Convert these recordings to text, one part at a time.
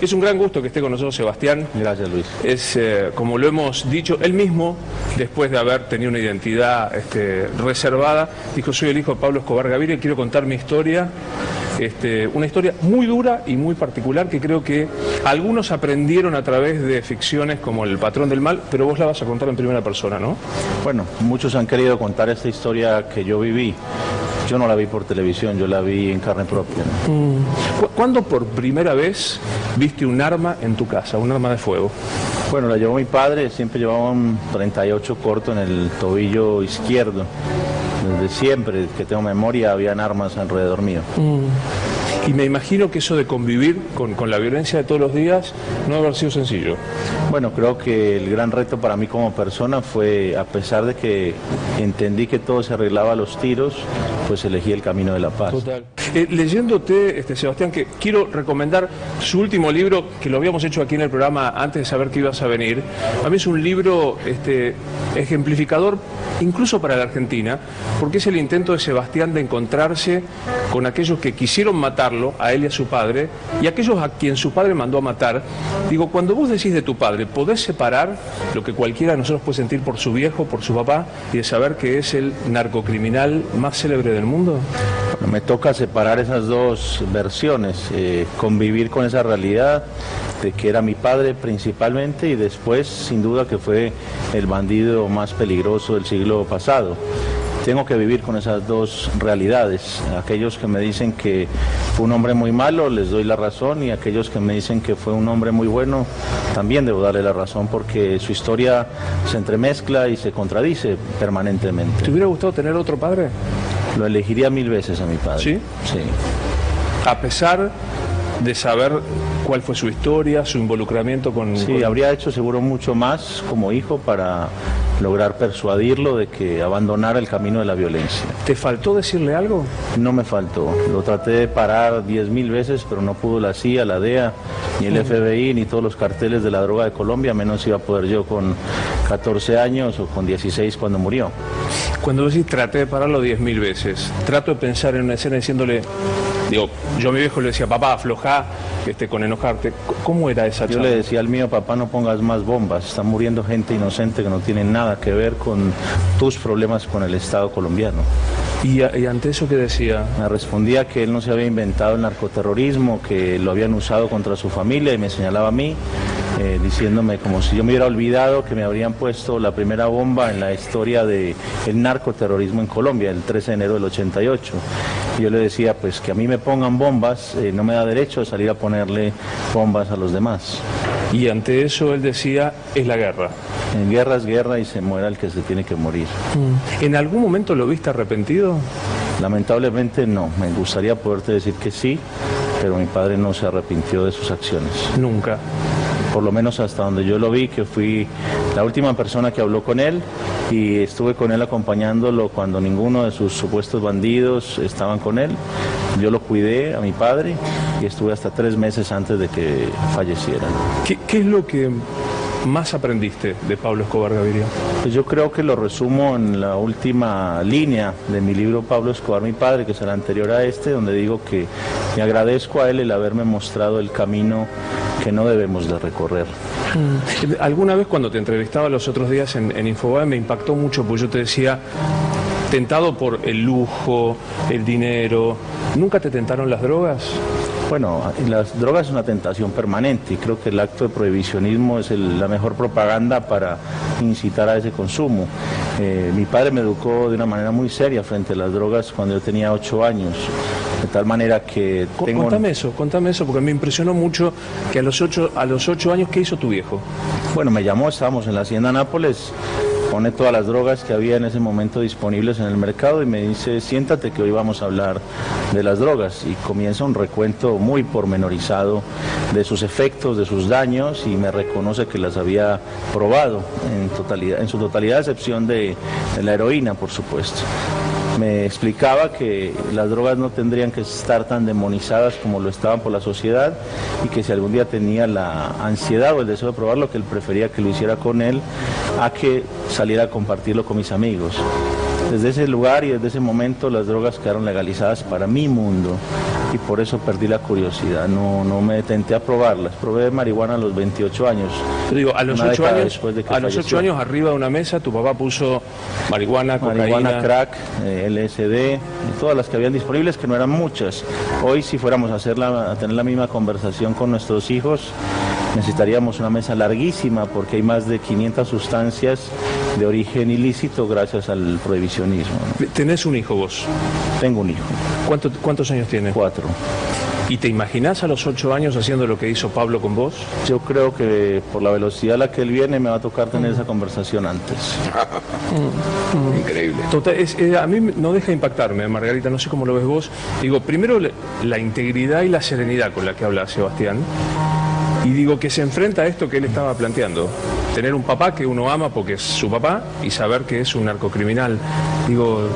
Es un gran gusto que esté con nosotros Sebastián. Gracias, Luis. Es, como lo hemos dicho, él mismo, después de haber tenido una identidad reservada, dijo: soy el hijo de Pablo Escobar Gaviria y quiero contar mi historia. Una historia muy dura y muy particular que creo que algunos aprendieron a través de ficciones como El patrón del mal, pero vos la vas a contar en primera persona, ¿no? Bueno, muchos han querido contar esta historia que yo viví. Yo no la vi por televisión, yo la vi en carne propia, ¿no? ¿Cuándo por primera vez viste un arma en tu casa, un arma de fuego? Bueno, la llevó mi padre, siempre llevaba un 38 corto en el tobillo izquierdo. Desde siempre que tengo memoria habían armas alrededor mío. Y me imagino que eso de convivir con la violencia de todos los días no debe haber sido sencillo. Bueno, creo que el gran reto para mí como persona fue, a pesar de que entendí que todo se arreglaba a los tiros, pues elegí el camino de la paz. Total. Leyéndote, Sebastián, que quiero recomendar su último libro, que lo habíamos hecho aquí en el programa antes de saber que ibas a venir. A mí es un libro ejemplificador, incluso para la Argentina, porque es el intento de Sebastián de encontrarse con aquellos que quisieron matarlo, a él y a su padre, y aquellos a quien su padre mandó a matar. Digo, cuando vos decís de tu padre, ¿podés separar lo que cualquiera de nosotros puede sentir por su viejo, por su papá, y de saber que es el narcocriminal más célebre del mundo? Bueno, me toca separar esas dos versiones, convivir con esa realidad de que era mi padre principalmente y después, sin duda, que fue el bandido más peligroso del siglo pasado. Tengo que vivir con esas dos realidades. Aquellos que me dicen que fue un hombre muy malo, les doy la razón, y aquellos que me dicen que fue un hombre muy bueno, también debo darle la razón, porque su historia se entremezcla y se contradice permanentemente. ¿Te hubiera gustado tener otro padre? Lo elegiría 1000 veces a mi padre. ¿Sí? Sí. A pesar de saber cuál fue su historia, su involucramiento con... Sí, habría hecho seguro mucho más como hijo para lograr persuadirlo de que abandonara el camino de la violencia. ¿Te faltó decirle algo? No me faltó. Lo traté de parar 10.000 veces, pero no pudo la CIA, la DEA, ni el FBI, ni todos los carteles de la droga de Colombia, menos iba a poder yo con 14 años o con 16 cuando murió. Cuando decís traté de pararlo 10.000 veces, trato de pensar en una escena diciéndole... Digo, yo a mi viejo le decía: papá, aflojá con enojarte. ¿Cómo era esa charla? Yo le decía al mío: papá, no pongas más bombas, está muriendo gente inocente que no tiene nada que ver con tus problemas con el Estado colombiano. ¿Y ante eso qué decía? Me respondía que él no se había inventado el narcoterrorismo, que lo habían usado contra su familia, y me señalaba a mí, diciéndome como si yo me hubiera olvidado que me habrían puesto la primera bomba en la historia del narcoterrorismo en Colombia, el 13 de enero del 88. Y yo le decía, pues, que a mí me pongan bombas, no me da derecho de salir a ponerle bombas a los demás. Y ante eso él decía: es la guerra. En guerra es guerra y se muera el que se tiene que morir. ¿En algún momento lo viste arrepentido? Lamentablemente no. Me gustaría poderte decir que sí, pero mi padre no se arrepintió de sus acciones. Nunca. Por lo menos hasta donde yo lo vi, que fui la última persona que habló con él y estuve con él acompañándolo cuando ninguno de sus supuestos bandidos estaban con él. Yo lo cuidé a mi padre y estuve hasta 3 meses antes de que falleciera. ¿Qué es lo que más aprendiste de Pablo Escobar Gaviria? Pues yo creo que lo resumo en la última línea de mi libro Pablo Escobar, mi padre, que es el anterior a este, donde digo que me agradezco a él el haberme mostrado el camino que no debemos de recorrer. Alguna vez cuando te entrevistaba los otros días en Infobae me impactó mucho, porque yo te decía, tentado por el lujo, el dinero, ¿nunca te tentaron las drogas? Bueno, las drogas es una tentación permanente y creo que el acto de prohibicionismo es la mejor propaganda para incitar a ese consumo. Mi padre me educó de una manera muy seria frente a las drogas cuando yo tenía 8 años, de tal manera que tengo... Contame eso, porque me impresionó mucho que a los 8 años, ¿qué hizo tu viejo? Bueno, me llamó, estábamos en la Hacienda Nápoles, pone todas las drogas que había en ese momento disponibles en el mercado y me dice: siéntate que hoy vamos a hablar de las drogas, y comienza un recuento muy pormenorizado de sus efectos, de sus daños, y me reconoce que las había probado en su totalidad, a excepción de la heroína, por supuesto. Me explicaba que las drogas no tendrían que estar tan demonizadas como lo estaban por la sociedad, y que si algún día tenía la ansiedad o el deseo de probarlo, que él prefería que lo hiciera con él a que saliera a compartirlo con mis amigos. Desde ese lugar y desde ese momento las drogas quedaron legalizadas para mi mundo y por eso perdí la curiosidad, no me detenté a probarlas. Probé marihuana a los 28 años. Te digo, a los 8 años arriba de una mesa tu papá puso marihuana, cocaína, crack, LSD, todas las que habían disponibles, que no eran muchas. Hoy si fuéramos a tener la misma conversación con nuestros hijos, necesitaríamos una mesa larguísima porque hay más de 500 sustancias de origen ilícito gracias al prohibicionismo, ¿no? ¿Tenés un hijo vos? Tengo un hijo. ¿Cuántos años tiene? 4. ¿Y te imaginás a los 8 años haciendo lo que hizo Pablo con vos? Yo creo que por la velocidad a la que él viene me va a tocar tener esa conversación antes. Increíble. Total, a mí no deja impactarme, Margarita, no sé cómo lo ves vos. Digo, primero la integridad y la serenidad con la que habla Sebastián. Y digo que se enfrenta a esto que él estaba planteando. Tener un papá que uno ama porque es su papá y saber que es un narcocriminal. Digo,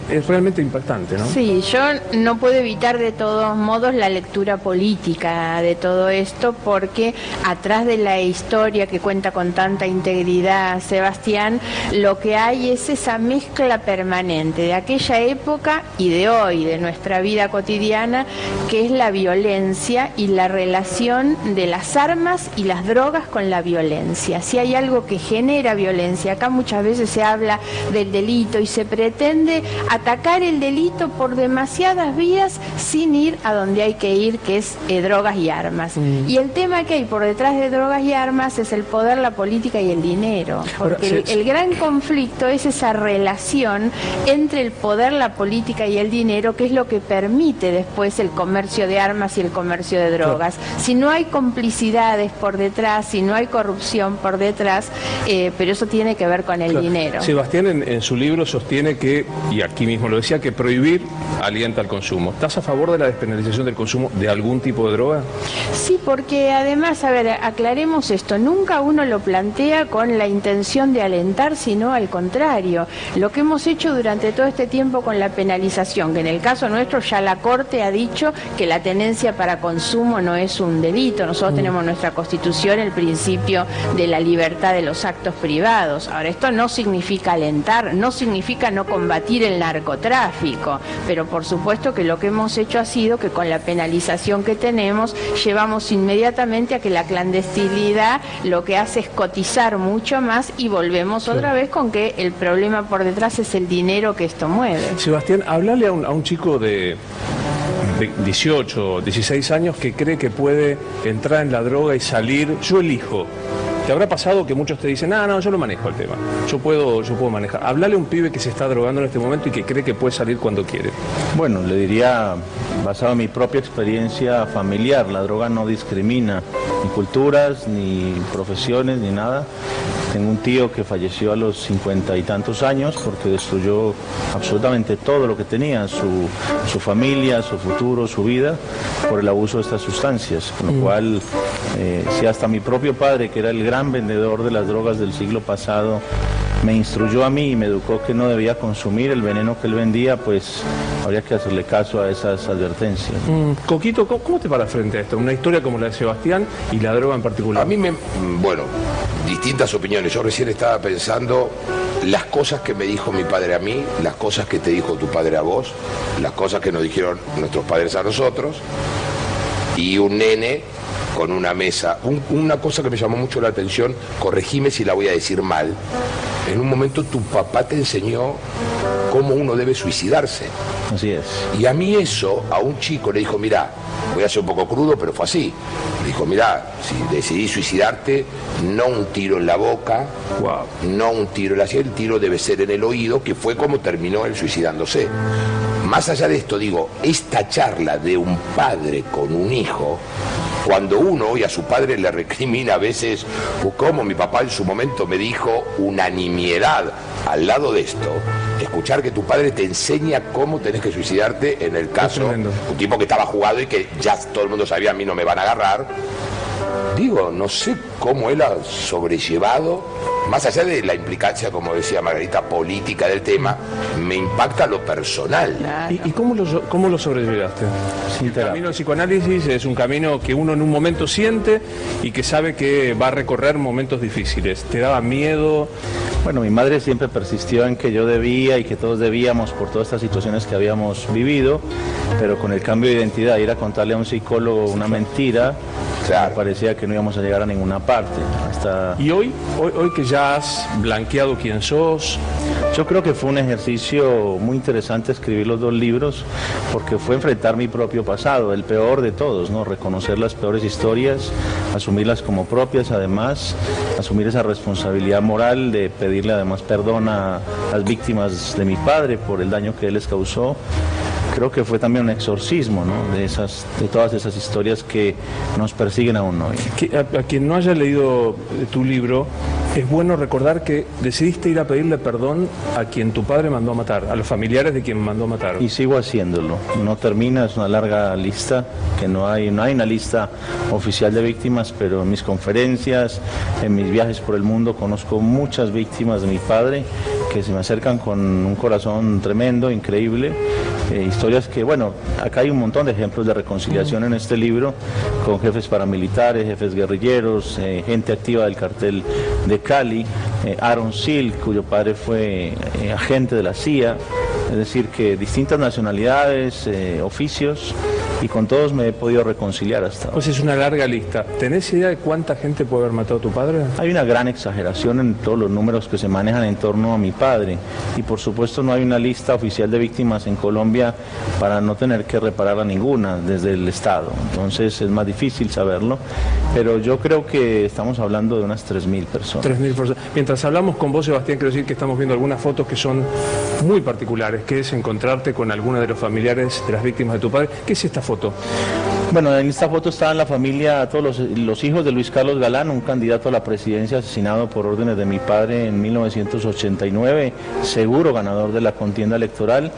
es realmente impactante, ¿no? Sí, yo no puedo evitar de todos modos la lectura política de todo esto porque atrás de la historia que cuenta con tanta integridad Sebastián, lo que hay es esa mezcla permanente de aquella época y de hoy, de nuestra vida cotidiana, que es la violencia y la relación de las armas y las drogas con la violencia. Si hay algo que genera violencia, acá muchas veces se habla del delito y se pretende atacar el delito por demasiadas vías sin ir a donde hay que ir, que es drogas y armas. Y el tema que hay por detrás de drogas y armas es el poder, la política y el dinero. Porque el gran conflicto es esa relación entre el poder, la política y el dinero, que es lo que permite después el comercio de armas y el comercio de drogas. Si no hay complicidades por detrás, si no hay corrupción por detrás, pero eso tiene que ver con el dinero. Sebastián en su libro sostiene que, y aquí mismo lo decía, que prohibir alienta al consumo. ¿Estás a favor de la despenalización del consumo de algún tipo de droga? Sí, porque además, a ver, aclaremos esto, nunca uno lo plantea con la intención de alentar, sino al contrario. Lo que hemos hecho durante todo este tiempo con la penalización, que en el caso nuestro ya la Corte ha dicho que la tenencia para consumo no es un delito. Nosotros tenemos en nuestra Constitución el principio de la libertad de los actos privados. Ahora, esto no significa alentar, no significa no combatir el narcotráfico, pero por supuesto que lo que hemos hecho ha sido que con la penalización que tenemos llevamos inmediatamente a que la clandestinidad lo que hace es cotizar mucho más y volvemos otra vez con que el problema por detrás es el dinero que esto mueve. Sebastián, hablale a un chico de 18, 16 años que cree que puede entrar en la droga y salir. Yo elijo. ¿Te habrá pasado que muchos te dicen, no, yo lo manejo el tema, yo puedo manejar? Hablale a un pibe que se está drogando en este momento y que cree que puede salir cuando quiere. Bueno, le diría, basado en mi propia experiencia familiar, la droga no discrimina ni culturas, ni profesiones, ni nada. Tengo un tío que falleció a los 50 y tantos años porque destruyó absolutamente todo lo que tenía, su familia, su futuro, su vida, por el abuso de estas sustancias. Con lo cual, si hasta mi propio padre, que era el gran vendedor de las drogas del siglo pasado, me instruyó a mí y me educó que no debía consumir el veneno que él vendía, pues habría que hacerle caso a esas advertencias. Coquito, ¿cómo te paras frente a esto? Una historia como la de Sebastián y la droga en particular. A mí bueno, distintas opiniones. Yo recién estaba pensando las cosas que me dijo mi padre a mí, las cosas que te dijo tu padre a vos, las cosas que nos dijeron nuestros padres a nosotros, y un nene con una mesa. Una cosa que me llamó mucho la atención, corregime si la voy a decir mal, en un momento tu papá te enseñó cómo uno debe suicidarse. Así es. Y a mí eso, a un chico le dijo, mirá, voy a ser un poco crudo, pero fue así. Le dijo, mirá, si decidís suicidarte, no un tiro en la boca, no un tiro en la sien, el tiro debe ser en el oído, que fue como terminó él suicidándose. Más allá de esto, digo, esta charla de un padre con un hijo, cuando uno hoy a su padre le recrimina a veces, como mi papá en su momento me dijo, una nimiedad al lado de esto, escuchar que tu padre te enseña cómo tenés que suicidarte en el caso, un tipo que estaba jugado y que ya todo el mundo sabía, a mí no me van a agarrar. Digo, no sé cómo él ha sobrellevado más allá de la implicancia, como decía Margarita, política del tema, me impacta lo personal. Claro. ¿Y cómo lo sobrellevaste? El camino del psicoanálisis es un camino que uno en un momento siente y que sabe que va a recorrer momentos difíciles. ¿Te daba miedo? Bueno, mi madre siempre persistió en que yo debía y que todos debíamos por todas estas situaciones que habíamos vivido, pero con el cambio de identidad, ir a contarle a un psicólogo una mentira, claro, parecía que no íbamos a llegar a ninguna parte. ¿Y hoy que ya has blanqueado quién sos? Yo creo que fue un ejercicio muy interesante escribir los 2 libros, porque fue enfrentar mi propio pasado, el peor de todos, ¿no? Reconocer las peores historias, asumirlas como propias, además, asumir esa responsabilidad moral de pedirle además perdón a las víctimas de mi padre por el daño que él les causó. Creo que fue también un exorcismo, ¿no? de todas esas historias que nos persiguen aún hoy. A quien no haya leído tu libro, es bueno recordar que decidiste ir a pedirle perdón a quien tu padre mandó a matar, a los familiares de quien mandó a matar. Y sigo haciéndolo. No termina, es una larga lista, que no hay una lista oficial de víctimas, pero en mis conferencias, en mis viajes por el mundo, conozco muchas víctimas de mi padre que se me acercan con un corazón tremendo, increíble. Historias que, bueno, acá hay un montón de ejemplos de reconciliación en este libro, con jefes paramilitares, jefes guerrilleros, gente activa del cartel de Cali, Aaron Sil, cuyo padre fue agente de la CIA, es decir, que distintas nacionalidades, oficios, y con todos me he podido reconciliar hasta ahora. Pues es una larga lista. ¿Tenés idea de cuánta gente puede haber matado a tu padre? Hay una gran exageración en todos los números que se manejan en torno a mi padre, y por supuesto no hay una lista oficial de víctimas en Colombia para no tener que reparar a ninguna desde el Estado, entonces es más difícil saberlo, pero yo creo que estamos hablando de unas 3.000 personas. 3.000 personas. Mientras hablamos con vos, Sebastián, quiero decir que estamos viendo algunas fotos que son muy particulares, que es encontrarte con alguna de los familiares de las víctimas de tu padre. ¿Qué es esta foto? Bueno, en esta foto estaban la familia, todos los hijos de Luis Carlos Galán, un candidato a la presidencia asesinado por órdenes de mi padre en 1989, seguro ganador de la contienda electoral,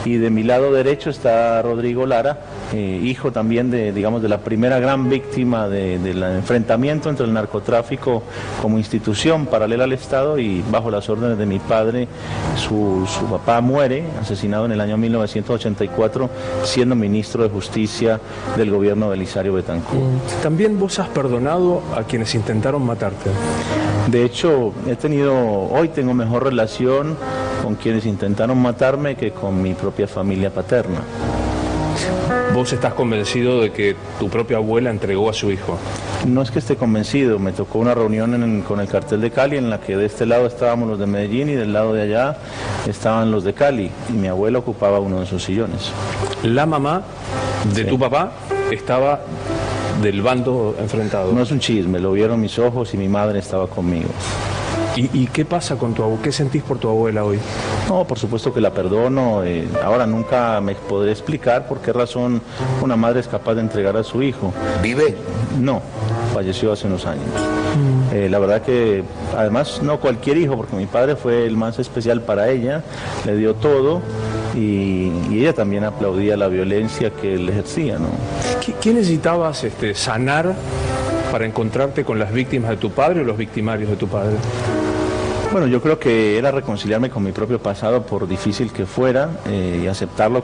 y de mi lado derecho está Rodrigo Lara, hijo también de la primera gran víctima del enfrentamiento entre el narcotráfico como institución paralela al Estado, y bajo las órdenes de mi padre su papá muere, asesinado en el año 1984, siendo ministro de Justicia del gobierno de Elisario Betancourt. También vos has perdonado a quienes intentaron matarte. De hecho, hoy tengo mejor relación con quienes intentaron matarme que con mi propia familia paterna. ¿Vos estás convencido de que tu propia abuela entregó a su hijo? No es que esté convencido, me tocó una reunión con el cartel de Cali en la que de este lado estábamos los de Medellín y del lado de allá estaban los de Cali, y mi abuela ocupaba uno de esos sillones. La mamá de tu papá estaba del bando enfrentado. No es un chisme, lo vieron mis ojos y mi madre estaba conmigo. ¿Y qué pasa con tu abuela? ¿Qué sentís por tu abuela hoy? No, por supuesto que la perdono. Ahora nunca me podré explicar por qué razón una madre es capaz de entregar a su hijo. ¿Vive? No, falleció hace unos años. La verdad que, además, no cualquier hijo, porque mi padre fue el más especial para ella, le dio todo, y ella también aplaudía la violencia que él ejercía, ¿no? ¿Qué necesitabas sanar para encontrarte con las víctimas de tu padre o los victimarios de tu padre? Bueno, yo creo que era reconciliarme con mi propio pasado, por difícil que fuera, y aceptarlo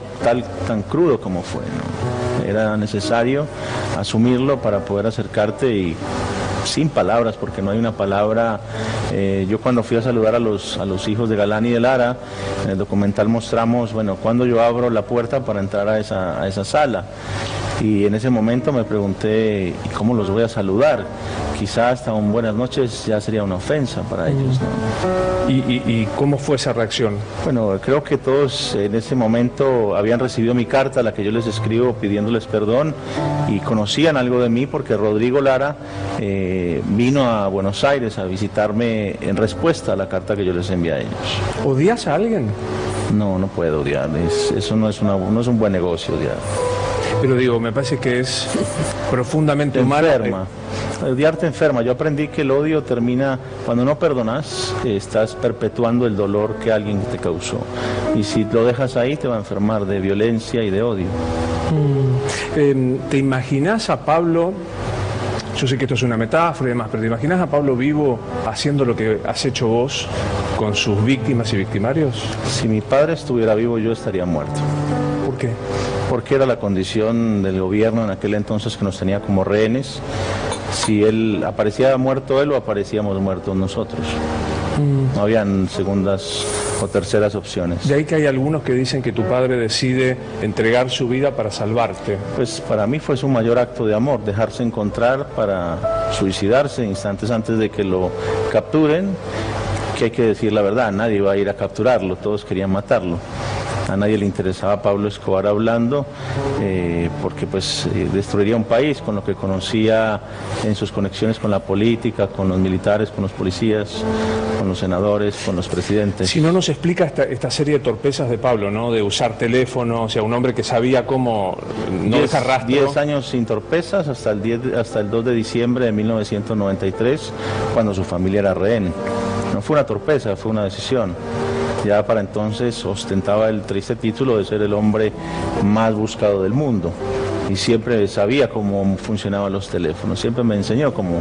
tan crudo como fue, ¿no? Era necesario asumirlo para poder acercarte, y sin palabras, porque no hay una palabra. Yo cuando fui a saludar a los hijos de Galán y de Lara, en el documental mostramos, cuando yo abro la puerta para entrar a esa sala, y en ese momento me pregunté, ¿y cómo los voy a saludar? Quizás hasta un buenas noches ya sería una ofensa para ellos, ¿no? ¿Y cómo fue esa reacción? Bueno, creo que todos en ese momento habían recibido mi carta, la que yo les escribo pidiéndoles perdón, y conocían algo de mí porque Rodrigo Lara vino a Buenos Aires a visitarme en respuesta a la carta que yo les envié a ellos. ¿Odias a alguien? No, no puedo odiar, eso no es un buen negocio, odiar. Pero digo, me parece que es profundamente humano. Enferma. Odiarte enferma. Yo aprendí que el odio termina cuando no perdonas, estás perpetuando el dolor que alguien te causó. Y si lo dejas ahí, te va a enfermar de violencia y de odio. ¿Te imaginas a Pablo Yo sé que esto es una metáfora y demás, pero ¿te imaginas a Pablo vivo haciendo lo que has hecho vos con sus víctimas y victimarios? Si mi padre estuviera vivo, yo estaría muerto. ¿Por qué? Porque era la condición del gobierno en aquel entonces que nos tenía como rehenes. Si él aparecía muerto él o aparecíamos muertos nosotros. No habían segundas o terceras opciones. De ahí que hay algunos que dicen que tu padre decide entregar su vida para salvarte. Pues para mí fue su mayor acto de amor, dejarse encontrar para suicidarse instantes antes de que lo capturen, que hay que decir la verdad, nadie iba a ir a capturarlo, todos querían matarlo. A nadie le interesaba a Pablo Escobar hablando, porque pues destruiría un país con lo que conocía en sus conexiones con la política, con los militares, con los policías, con los senadores, con los presidentes. Si no nos explica esta serie de torpezas de Pablo, ¿no? De usar teléfono, o sea, un hombre que sabía cómo no dejar rastro. 10 años sin torpezas hasta el 2 de diciembre de 1993, cuando su familia era rehén. No fue una torpeza, fue una decisión. Ya para entonces ostentaba el triste título de ser el hombre más buscado del mundo y siempre sabía cómo funcionaban los teléfonos, siempre me enseñó cómo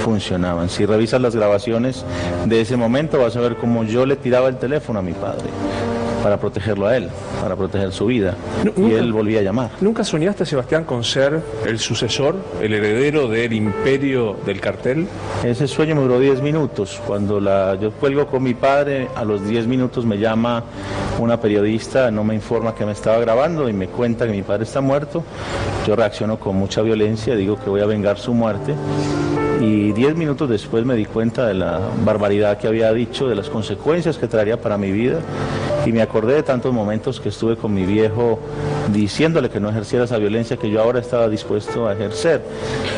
funcionaban. Si revisas las grabaciones de ese momento vas a ver cómo yo le tiraba el teléfono a mi padre para protegerlo a él, para proteger su vida, y él volvía a llamar. ¿Nunca soñaste, Sebastián, con ser el sucesor, el heredero del imperio del cartel? Ese sueño me duró 10 minutos. Cuando yo cuelgo con mi padre, a los 10 minutos me llama una periodista, no me informa que me estaba grabando y me cuenta que mi padre está muerto. Yo reacciono con mucha violencia, digo que voy a vengar su muerte. Y 10 minutos después me di cuenta de la barbaridad que había dicho, de las consecuencias que traería para mi vida. Y me acordé de tantos momentos que estuve con mi viejo diciéndole que no ejerciera esa violencia que yo ahora estaba dispuesto a ejercer.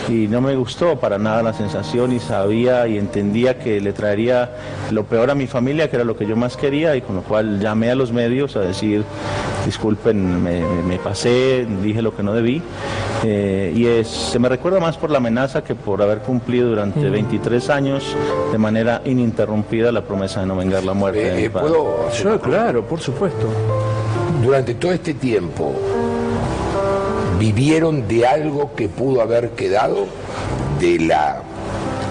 Y no me gustó para nada la sensación y sabía y entendía que le traería lo peor a mi familia, que era lo que yo más quería, y con lo cual llamé a los medios a decir, disculpen, me pasé, dije lo que no debí. Se me recuerda más por la amenaza que por haber cumplido durante 23 años de manera ininterrumpida la promesa de no vengar la muerte de mi padre. Yo, claro, por supuesto. Durante todo este tiempo, ¿vivieron de algo que pudo haber quedado de la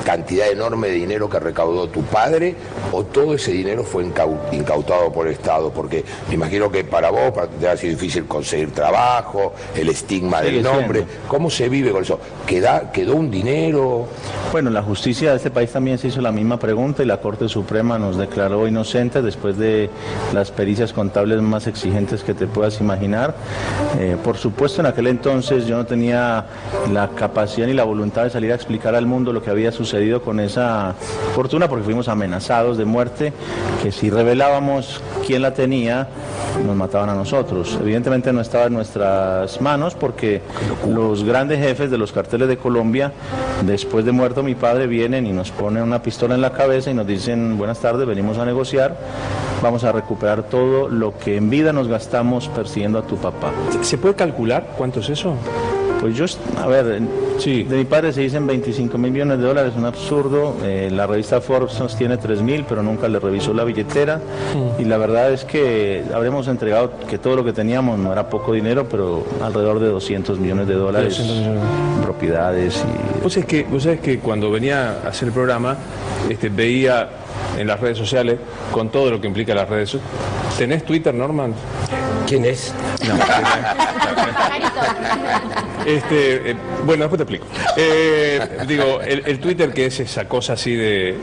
cantidad enorme de dinero que recaudó tu padre, o todo ese dinero fue incautado por el Estado? Porque me imagino que para vos te ha sido difícil conseguir trabajo, el estigma del nombre. ¿Cómo se vive con eso? ¿Quedó un dinero? Bueno, la justicia de este país también se hizo la misma pregunta y la Corte Suprema nos declaró inocentes después de las pericias contables más exigentes que te puedas imaginar. Por supuesto, en aquel entonces yo no tenía la capacidad ni la voluntad de salir a explicar al mundo lo que había sucedido con esa fortuna, porque fuimos amenazados de muerte, que si revelábamos quién la tenía, nos mataban a nosotros. Evidentemente no estaba en nuestras manos, porque los grandes jefes de los carteles de Colombia, después de muerto mi padre, vienen y nos ponen una pistola en la cabeza y nos dicen: buenas tardes, venimos a negociar, vamos a recuperar todo lo que en vida nos gastamos persiguiendo a tu papá. ¿Se puede calcular cuánto es eso? Pues sí. De mi padre se dicen 25.000 millones de dólares, un absurdo. La revista Forbes nos tiene 3.000, pero nunca le revisó la billetera. Y la verdad es que habremos entregado, que todo lo que teníamos no era poco dinero, pero alrededor de 200 millones de dólares en propiedades. Vos sabés que cuando venía a hacer el programa, veía en las redes sociales, con todo lo que implica las redes sociales. ¿Tenés Twitter, Norman? ¿Quién es? No. Bueno, después te explico. El Twitter, que es esa cosa así de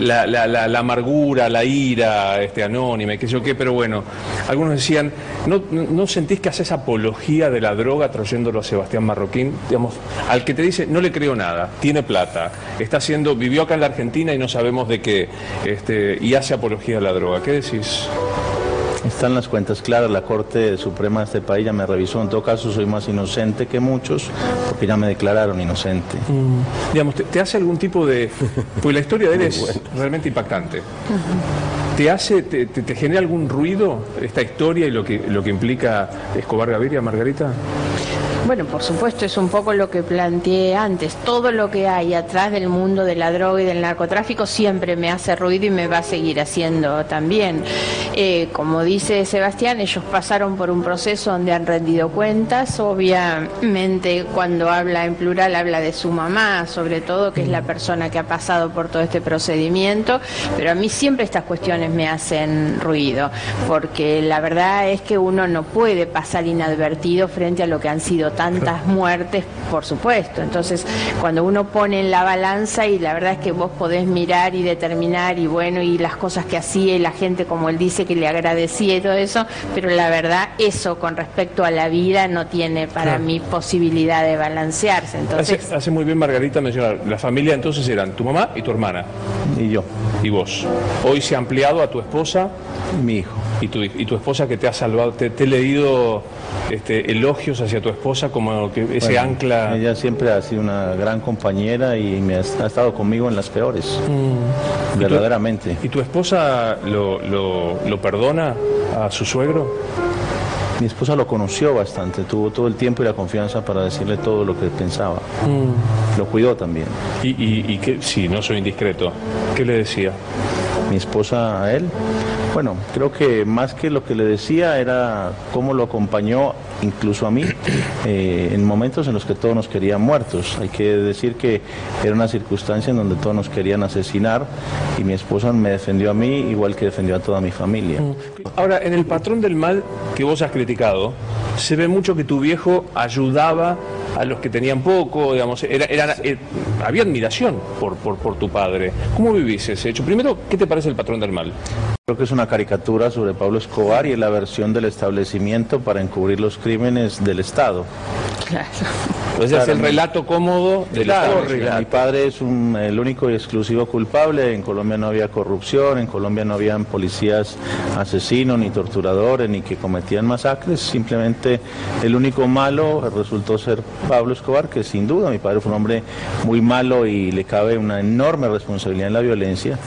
la amargura, la ira anónima y qué sé yo qué, pero bueno, algunos decían, ¿no sentís que haces apología de la droga trayéndolo a Sebastián Marroquín? Digamos, al que te dice, no le creo nada, tiene plata, vivió acá en la Argentina y no sabemos de qué, y hace apología de la droga. ¿Qué decís? Están las cuentas claras, la Corte Suprema de este país ya me revisó. En todo caso soy más inocente que muchos, porque ya me declararon inocente. Digamos, ¿te hace algún tipo de...? Pues la historia de él es realmente impactante. ¿Te genera algún ruido esta historia y lo que implica Escobar Gaviria, Margarita? Bueno, por supuesto, es un poco lo que planteé antes. Todo lo que hay atrás del mundo de la droga y del narcotráfico siempre me hace ruido y me va a seguir haciendo también. Como dice Sebastián, ellos pasaron por un proceso donde han rendido cuentas. Obviamente, cuando habla en plural, habla de su mamá, sobre todo, que es la persona que ha pasado por todo este procedimiento. Pero a mí siempre estas cuestiones me hacen ruido, porque la verdad es que uno no puede pasar inadvertido frente a lo que han sido tantas muertes, por supuesto. Entonces, cuando uno pone en la balanza, y la verdad es que vos podés mirar y determinar, y bueno, y las cosas que hacía, y la gente, como él dice, que le agradecía y todo eso, pero la verdad, eso con respecto a la vida no tiene para mí posibilidad de balancearse. Entonces, hace muy bien Margarita mencionar, la familia entonces eran tu mamá y tu hermana. Y yo. Y vos. Hoy se ha ampliado a tu esposa. Mi hijo. Y tu esposa, que te ha salvado, te he leído elogios hacia tu esposa como que ese ancla. Ella siempre ha sido una gran compañera y ha estado conmigo en las peores, verdaderamente. ¿Y tu esposa lo perdona a su suegro? Mi esposa lo conoció bastante, tuvo todo el tiempo y la confianza para decirle todo lo que pensaba. Lo cuidó también. ¿Y qué? Sí, no soy indiscreto. ¿Qué le decía? Mi esposa a él, bueno, creo que más que lo que le decía era cómo lo acompañó, incluso a mí, en momentos en los que todos nos querían muertos. Hay que decir que era una circunstancia en donde todos nos querían asesinar y mi esposa me defendió a mí igual que defendió a toda mi familia. Ahora, en El patrón del mal que vos has criticado, se ve mucho que tu viejo ayudaba a los que tenían poco, digamos, había admiración por tu padre. ¿Cómo vivís ese hecho? Primero, ¿qué te parece El patrón del mal? Creo que es una caricatura sobre Pablo Escobar y la versión del establecimiento para encubrir los crímenes del Estado. claro. Entonces es el relato cómodo del Estado. Mi padre es el único y exclusivo culpable. En Colombia no había corrupción, en Colombia no habían policías asesinos ni torturadores ni que cometían masacres. Simplemente el único malo resultó ser Pablo Escobar, que sin duda mi padre fue un hombre muy malo y le cabe una enorme responsabilidad en la violencia.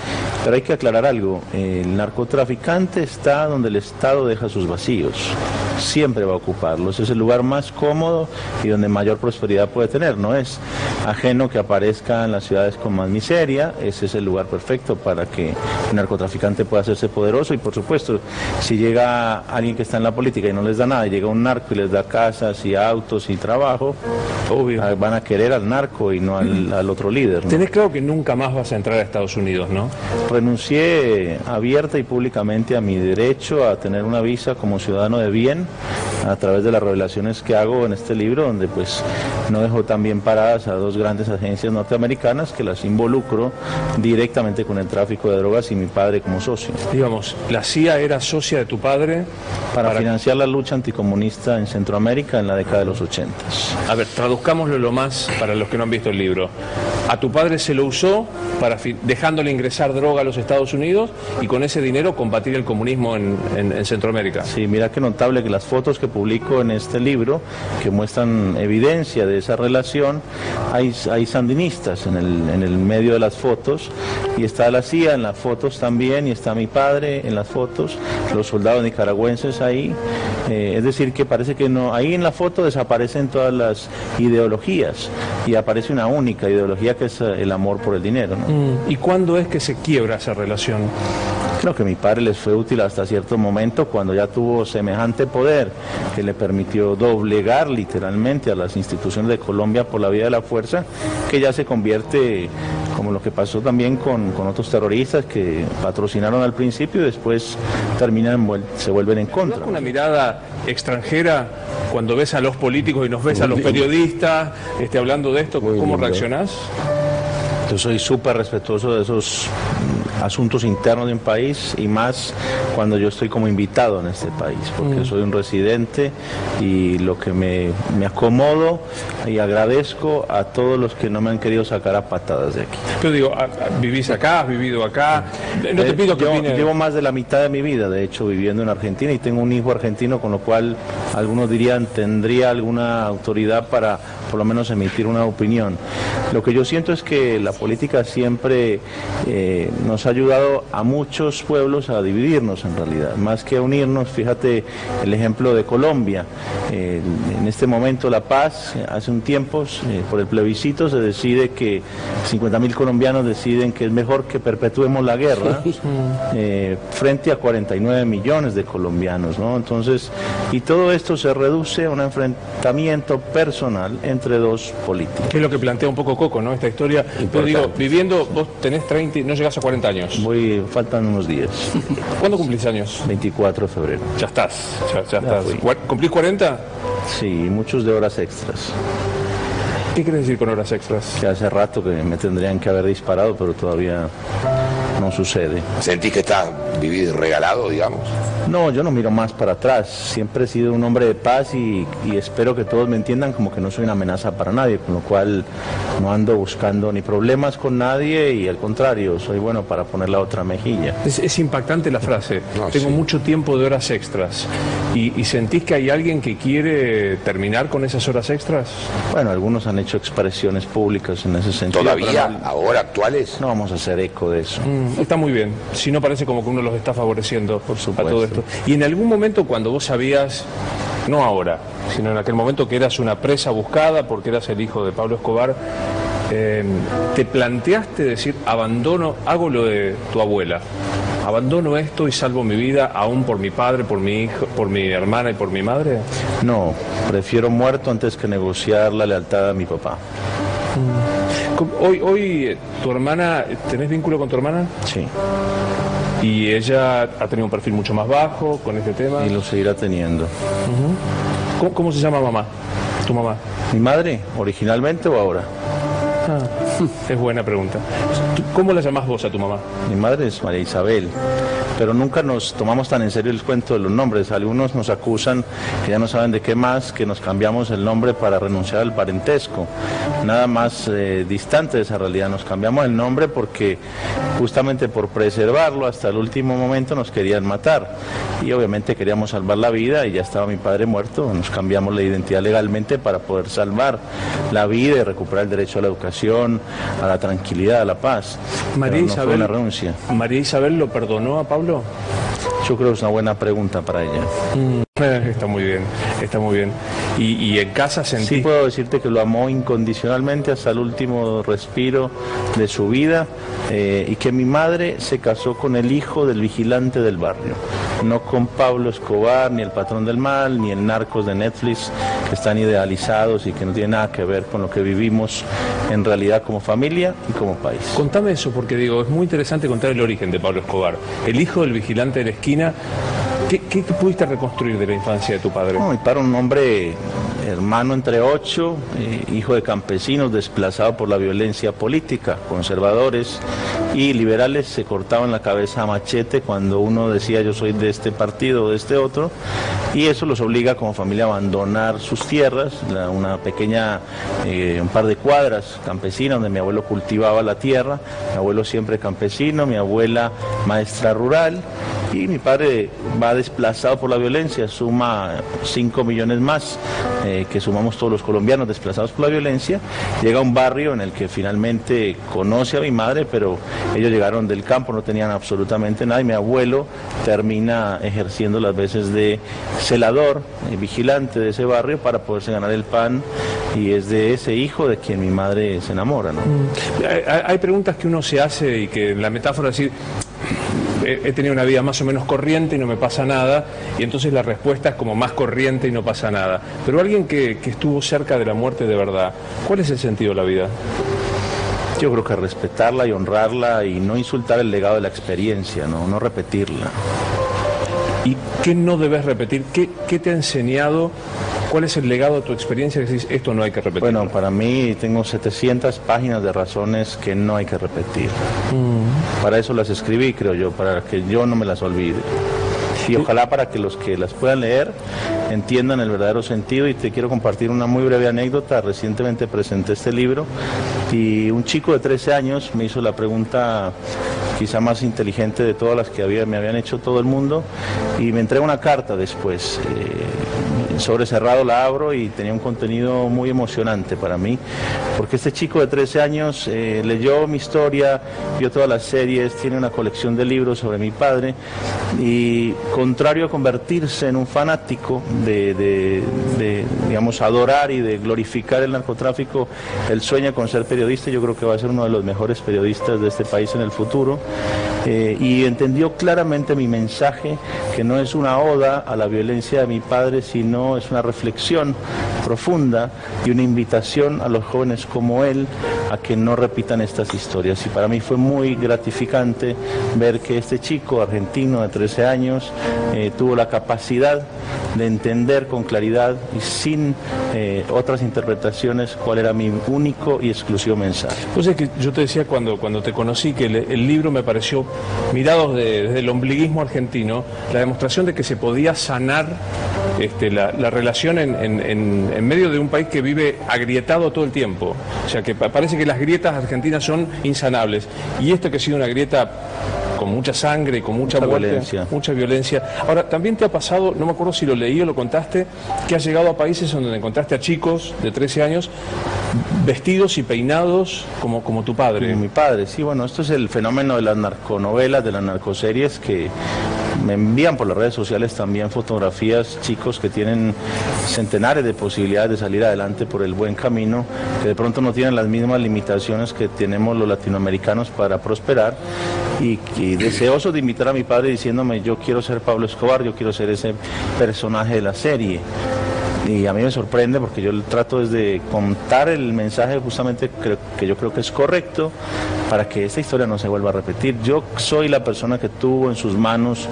Pero hay que aclarar algo, el narcotraficante está donde el Estado deja sus vacíos. Siempre va a ocuparlos, es el lugar más cómodo y donde mayor prosperidad puede tener, no es ajeno que aparezca en las ciudades con más miseria, ese es el lugar perfecto para que el narcotraficante pueda hacerse poderoso y por supuesto, si llega alguien que está en la política y no les da nada, y llega un narco y les da casas y autos y trabajo, obvio, van a querer al narco y no al otro líder, ¿no? Tenés claro que nunca más vas a entrar a Estados Unidos, ¿no? Renuncié abierta y públicamente a mi derecho a tener una visa como ciudadano de bien a través de las revelaciones que hago en este libro, donde pues no dejo tan bien paradas a dos grandes agencias norteamericanas que las involucro directamente con el tráfico de drogas y mi padre como socio. Digamos, ¿la CIA era socia de tu padre? Para financiar la lucha anticomunista en Centroamérica en la década de los 80. A ver, traduzcámoslo lo más para los que no han visto el libro. A tu padre se lo usó para dejándole ingresar droga a los Estados Unidos y con ese dinero combatir el comunismo en Centroamérica. Sí, mira qué notable que las fotos que publico en este libro, que muestran evidencia de esa relación, hay sandinistas en el medio de las fotos y está la CIA en las fotos también y está mi padre en las fotos, los soldados nicaragüenses ahí, es decir que parece que no, ahí en la foto desaparecen todas las ideologías y aparece una única ideología que es el amor por el dinero, ¿no? ¿Y cuándo es que se quiebra esa relación? Creo que mi padre les fue útil hasta cierto momento cuando ya tuvo semejante poder que le permitió doblegar literalmente a las instituciones de Colombia por la vía de la fuerza, que ya se convierte como lo que pasó también con otros terroristas que patrocinaron al principio y después se vuelven en contra. ¿Con una mirada extranjera cuando ves a los políticos y nos ves a los periodistas hablando de esto? ¿Cómo reaccionás? Yo soy súper respetuoso de esos asuntos internos de un país y más cuando yo estoy como invitado en este país, porque soy un residente y lo que me acomodo y agradezco a todos los que no me han querido sacar a patadas de aquí. Yo digo, ¿vivís acá? ¿Has vivido acá? No te pido que opines. Llevo más de la mitad de mi vida, de hecho, viviendo en Argentina y tengo un hijo argentino, con lo cual algunos dirían tendría alguna autoridad para por lo menos emitir una opinión. Lo que yo siento es que la política siempre nos ha ayudado a muchos pueblos a dividirnos en realidad, más que a unirnos. Fíjate el ejemplo de Colombia. En este momento La Paz, hace un tiempo, por el plebiscito se decide que 50.000 colombianos deciden que es mejor que perpetuemos la guerra frente a 49 millones de colombianos, ¿no? Entonces, y todo esto se reduce a un enfrentamiento personal entre dos políticos. Que es lo que plantea un poco Coco, ¿no? Esta historia. Pero digo, viviendo, vos tenés 30, no llegás a 40 años. Faltan unos días. ¿Cuándo cumplís años? 24 de febrero. Ya estás, ya estás. ¿Cumplís 40? Sí, muchos de horas extras. ¿Qué quieres decir con horas extras? Que hace rato que me tendrían que haber disparado, pero todavía no sucede. ¿Sentís que estás vivido y regalado, digamos? No, yo no miro más para atrás. Siempre he sido un hombre de paz y espero que todos me entiendan como que no soy una amenaza para nadie, con lo cual no ando buscando ni problemas con nadie y al contrario, soy bueno para poner la otra mejilla. Es impactante la frase. Tengo mucho tiempo de horas extras. ¿Y sentís que hay alguien que quiere terminar con esas horas extras? Bueno, algunos han hecho expresiones públicas en ese sentido. ¿Todavía? No, ¿ahora actuales? No vamos a hacer eco de eso. Está muy bien. Si no, parece como que uno los está favoreciendo, por supuesto, a todo esto. Y en algún momento cuando vos sabías, no ahora, sino en aquel momento que eras una presa buscada porque eras el hijo de Pablo Escobar, ¿te planteaste decir, abandono, hago lo de tu abuela? ¿Abandono esto y salvo mi vida aún por mi padre, por mi hijo, por mi hermana y por mi madre? No, prefiero muerto antes que negociar la lealtad a mi papá. Hoy tu hermana, ¿tenés vínculo con tu hermana? Sí. ¿Y ella ha tenido un perfil mucho más bajo con este tema? Y lo seguirá teniendo. ¿Cómo se llama mamá? ¿Tu mamá? ¿Mi madre? ¿Originalmente o ahora? Es buena pregunta. ¿Cómo la llamás vos a tu mamá? Mi madre es María Isabel, pero nunca nos tomamos tan en serio el cuento de los nombres. Algunos nos acusan que ya no saben de qué más, que nos cambiamos el nombre para renunciar al parentesco. Nada más distante de esa realidad. Nos cambiamos el nombre porque justamente por preservarlo hasta el último momento nos querían matar. Y obviamente queríamos salvar la vida y ya estaba mi padre muerto. Nos cambiamos la identidad legalmente para poder salvar la vida y recuperar el derecho a la educación, a la tranquilidad, a la paz. María Isabel, fue una renuncia. ¿María Isabel lo perdonó a Pablo? Yo creo que es una buena pregunta para ella. Está muy bien, está muy bien. ¿Y en casa sentí? Sí, puedo decirte que lo amó incondicionalmente hasta el último respiro de su vida y que mi madre se casó con el hijo del vigilante del barrio, no con Pablo Escobar, ni el patrón del mal, ni el narcos de Netflix, que están idealizados y que no tienen nada que ver con lo que vivimos en realidad como familia y como país. Contame eso, porque digo, es muy interesante contar el origen de Pablo Escobar, el hijo del vigilante de la esquina. ¿Qué pudiste reconstruir de la infancia de tu padre? No, mi padre, un hombre hermano entre 8, hijo de campesinos desplazado por la violencia política, conservadores y liberales se cortaban la cabeza a machete cuando uno decía yo soy de este partido o de este otro, y eso los obliga como familia a abandonar sus tierras, una pequeña, un par de cuadras campesinas donde mi abuelo cultivaba la tierra, mi abuelo siempre campesino, mi abuela maestra rural, y mi padre va desplazado por la violencia, suma 5 millones más que sumamos todos los colombianos desplazados por la violencia, llega a un barrio en el que finalmente conoce a mi madre, pero ellos llegaron del campo, no tenían absolutamente nada, y mi abuelo termina ejerciendo las veces de celador, vigilante de ese barrio para poderse ganar el pan, y es de ese hijo de quien mi madre se enamora, ¿no? Hay preguntas que uno se hace y que la metáfora es decir, he tenido una vida más o menos corriente y no me pasa nada, y entonces la respuesta es como más corriente y no pasa nada. Pero alguien que estuvo cerca de la muerte de verdad, ¿cuál es el sentido de la vida? Yo creo que respetarla y honrarla y no insultar el legado de la experiencia, no repetirla. ¿Y qué no debes repetir? ¿Qué te ha enseñado? ¿Cuál es el legado de tu experiencia que decís, esto no hay que repetir? Bueno, para mí tengo 700 páginas de razones que no hay que repetir. Para eso las escribí, creo yo, para que yo no me las olvide. Y ojalá para que los que las puedan leer entiendan el verdadero sentido. Y te quiero compartir una muy breve anécdota. Recientemente presenté este libro y un chico de 13 años me hizo la pregunta quizá más inteligente de todas las que me habían hecho todo el mundo, y me entrega una carta después. sobre cerrado la abro y tenía un contenido muy emocionante para mí, porque este chico de 13 años leyó mi historia, vio todas las series, tiene una colección de libros sobre mi padre y, contrario a convertirse en un fanático digamos, adorar y de glorificar el narcotráfico, él sueña con ser periodista. Yo creo que va a ser uno de los mejores periodistas de este país en el futuro. Y entendió claramente mi mensaje, que no es una oda a la violencia de mi padre, sino es una reflexión profunda y una invitación a los jóvenes como él a que no repitan estas historias. Y para mí fue muy gratificante ver que este chico argentino de 13 años tuvo la capacidad de entender con claridad y sin otras interpretaciones cuál era mi único y exclusivo mensaje. Pues es que yo te decía cuando te conocí que el libro me pareció, mirados desde el ombliguismo argentino, la demostración de que se podía sanar la relación en medio de un país que vive agrietado todo el tiempo. O sea, que parece que las grietas argentinas son insanables. Y esto que ha sido una grieta con mucha sangre, con mucha muerte, violencia. Mucha violencia. Ahora, también te ha pasado, no me acuerdo si lo leí o lo contaste, que has llegado a países donde encontraste a chicos de 13 años vestidos y peinados como tu padre. Como mi padre, sí, bueno, esto es el fenómeno de las narconovelas, de las narcoseries, que me envían por las redes sociales también fotografías, chicos que tienen centenares de posibilidades de salir adelante por el buen camino, que de pronto no tienen las mismas limitaciones que tenemos los latinoamericanos para prosperar, y deseosos de invitar a mi padre diciéndome: yo quiero ser Pablo Escobar, yo quiero ser ese personaje de la serie. Y a mí me sorprende porque yo trato desde contar el mensaje justamente que yo creo que es correcto para que esta historia no se vuelva a repetir. Yo soy la persona que tuvo en sus manos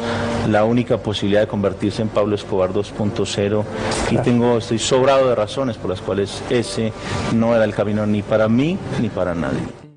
la única posibilidad de convertirse en Pablo Escobar 2.0 y estoy sobrado de razones por las cuales ese no era el camino ni para mí ni para nadie.